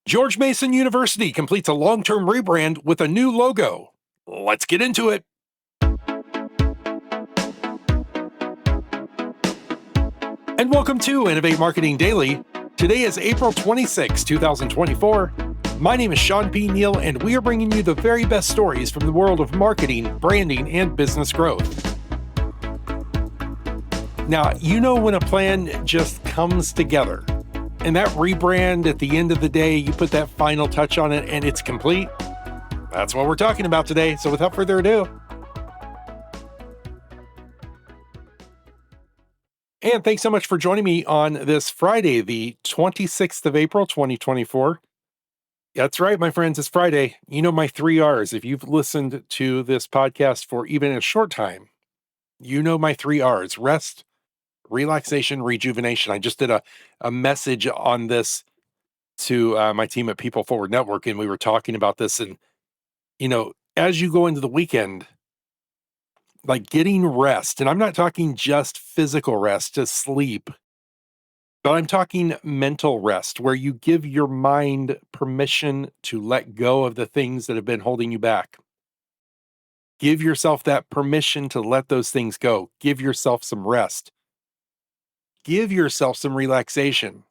George Mason University completes a long-term rebrand with a new logo. Let's get into it. And welcome to Innovate Marketing Daily. Today is April 26, 2024. My name is Sean P. Neal, and we are bringing you the very best stories from the world of marketing, branding, and business growth. Now, you know when a plan just comes together, and that rebrand at the end of the day, you put that final touch on it and it's complete. That's what we're talking about today. So without further ado, and thanks so much for joining me on this Friday, the 26th of April, 2024. That's right, my friends, it's Friday. You know my 3 R's. If you've listened to this podcast for even a short time, you know my 3 R's: rest, relaxation, rejuvenation. I just did a message on this to my team at People Forward Network, and we were talking about this. And, as you go into the weekend, like getting rest, and I'm not talking just physical rest to sleep, but I'm talking mental rest, where you give your mind permission to let go of the things that have been holding you back. Give yourself that permission to let those things go. Give yourself some rest. Give yourself some relaxation.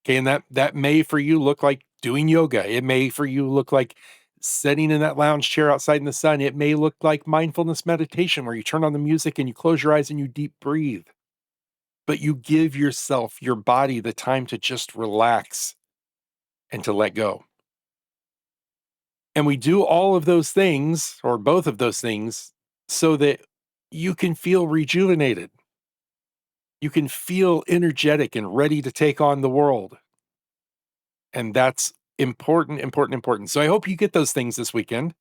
Okay, and that may for you look like doing yoga. It may for you look like sitting in that lounge chair outside in the sun. It may look like mindfulness meditation, where you turn on the music and you close your eyes and you deep breathe. But you give yourself, your body, the time to just relax and to let go. And we do all of those things, or both of those things, so that you can feel rejuvenated. You can feel energetic and ready to take on the world. And that's important, important, important. So I hope you get those things this weekend.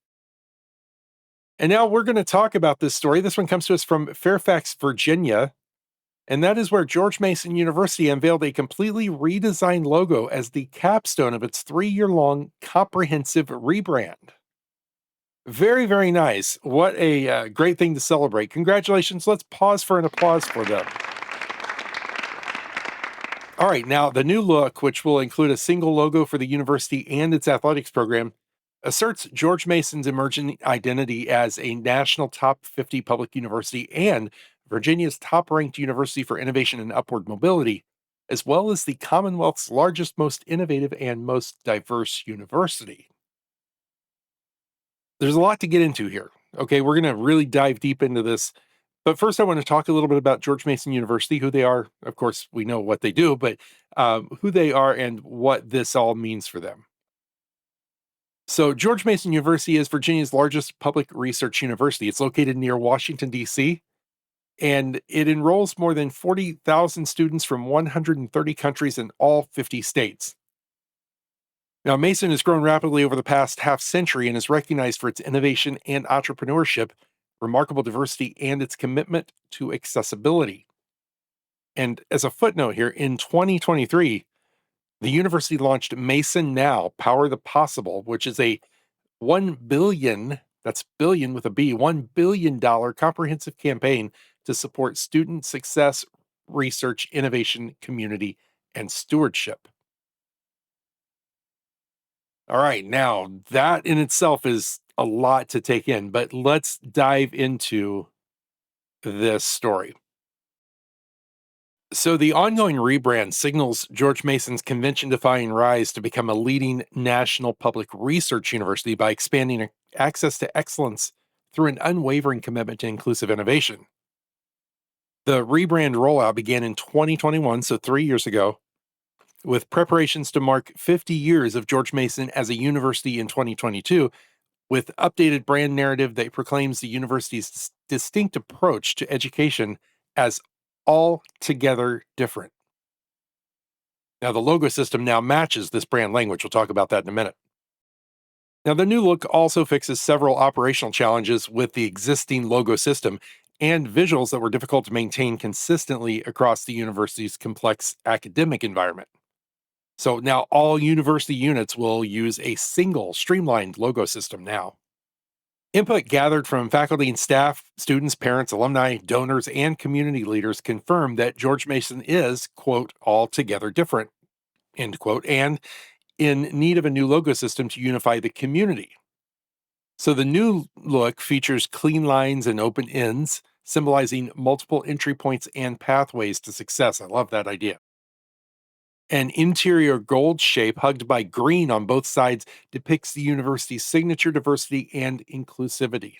And now we're going to talk about this story. This one comes to us from Fairfax, Virginia. And that is where George Mason University unveiled a completely redesigned logo as the capstone of its 3-year-long comprehensive rebrand. Very, very nice. What a great thing to celebrate. Congratulations. Let's pause for an applause for them. All right, now the new look, which will include a single logo for the university and its athletics program, asserts George Mason's emerging identity as a national top 50 public university and Virginia's top-ranked university for innovation and upward mobility, as well as the Commonwealth's largest, most innovative, and most diverse university. There's a lot to get into here. Okay, we're going to really dive deep into this. But first, I want to talk a little bit about George Mason University, who they are. Of course, we know what they do, but who they are and what this all means for them. So, George Mason University is Virginia's largest public research university. It's located near Washington, D.C., and it enrolls more than 40,000 students from 130 countries in all 50 states. Now, Mason has grown rapidly over the past half century and is recognized for its innovation and entrepreneurship, remarkable diversity, and its commitment to accessibility. And as a footnote here, in 2023, the university launched Mason Now, Power the Possible, which is a $1 billion, that's billion with a B, $1 billion comprehensive campaign to support student success, research, innovation, community, and stewardship. All right, now that in itself is a lot to take in, but let's dive into this story. So, the ongoing rebrand signals George Mason's convention-defying rise to become a leading national public research university by expanding access to excellence through an unwavering commitment to inclusive innovation. The rebrand rollout began in 2021, so 3 years ago, with preparations to mark 50 years of George Mason as a university in 2022, with updated brand narrative that proclaims the university's distinct approach to education as altogether different. Now, the logo system now matches this brand language. We'll talk about that in a minute. Now, the new look also fixes several operational challenges with the existing logo system and visuals that were difficult to maintain consistently across the university's complex academic environment. So now all university units will use a single streamlined logo system now. Input gathered from faculty and staff, students, parents, alumni, donors, and community leaders confirm that George Mason is, quote, altogether different, end quote, and in need of a new logo system to unify the community. So the new look features clean lines and open ends, symbolizing multiple entry points and pathways to success. I love that idea. An interior gold shape hugged by green on both sides depicts the university's signature diversity and inclusivity.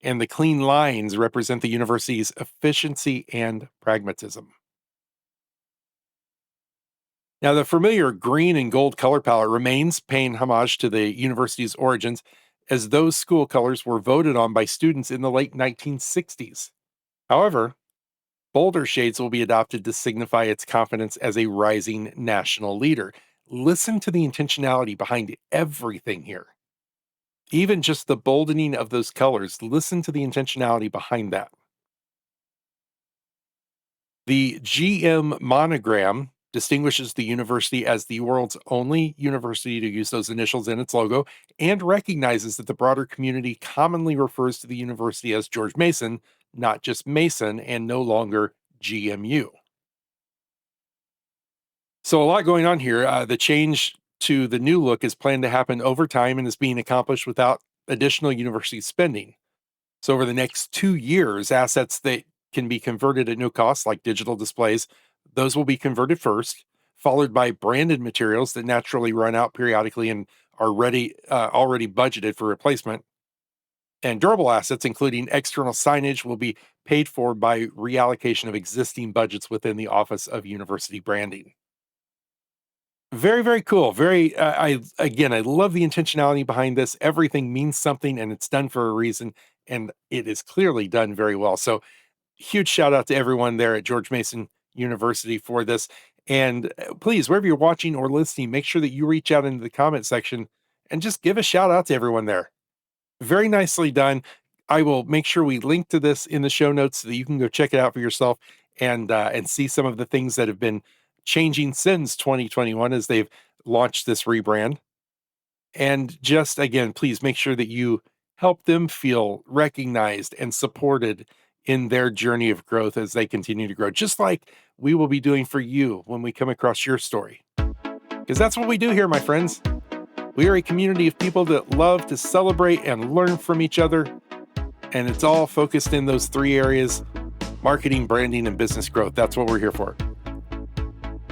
And the clean lines represent the university's efficiency and pragmatism. Now, the familiar green and gold color palette remains, paying homage to the university's origins, as those school colors were voted on by students in the late 1960s. However, bolder shades will be adopted to signify its confidence as a rising national leader. Listen to the intentionality behind everything here. Even just the boldening of those colors, listen to the intentionality behind that. The GM monogram distinguishes the university as the world's only university to use those initials in its logo and recognizes that the broader community commonly refers to the university as George Mason, not just Mason, and no longer GMU. So, a lot going on here. The change to the new look is planned to happen over time and is being accomplished without additional university spending. So, over the next 2 years, assets that can be converted at no cost, like digital displays, those will be converted first, followed by branded materials that naturally run out periodically and are already budgeted for replacement. And durable assets, including external signage, will be paid for by reallocation of existing budgets within the Office of University Branding. Very, very cool. I love the intentionality behind this. Everything means something and it's done for a reason. And it is clearly done very well. So, huge shout out to everyone there at George Mason University for this. And please, wherever you're watching or listening, make sure that you reach out into the comment section and just give a shout out to everyone there. Very nicely done. I will make sure we link to this in the show notes so that you can go check it out for yourself and see some of the things that have been changing since 2021 as they've launched this rebrand. And just again, please make sure that you help them feel recognized and supported in their journey of growth as they continue to grow, just like we will be doing for you when we come across your story. Because that's what we do here, my friends. We are a community of people that love to celebrate and learn from each other. And it's all focused in those three areas: marketing, branding, and business growth. That's what we're here for.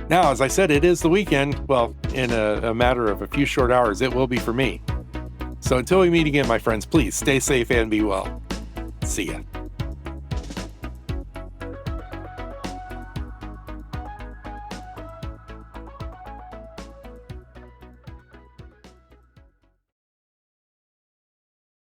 Now, as I said, it is the weekend. Well, in a matter of a few short hours, it will be for me. So until we meet again, my friends, please stay safe and be well. See ya.